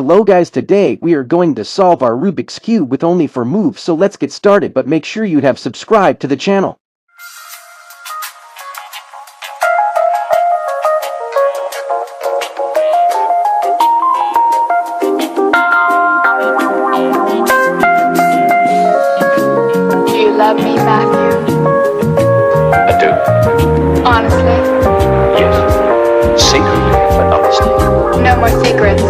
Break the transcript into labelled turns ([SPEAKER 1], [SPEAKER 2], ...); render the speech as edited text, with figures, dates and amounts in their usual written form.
[SPEAKER 1] Hello guys, today we are going to solve our Rubik's Cube with only 4 moves, so let's get started, but make sure you'd have subscribed to the channel.
[SPEAKER 2] Do you love me, Matthew?
[SPEAKER 3] I do.
[SPEAKER 2] Honestly?
[SPEAKER 3] Yes. Secretly, but honestly.
[SPEAKER 2] No more secrets.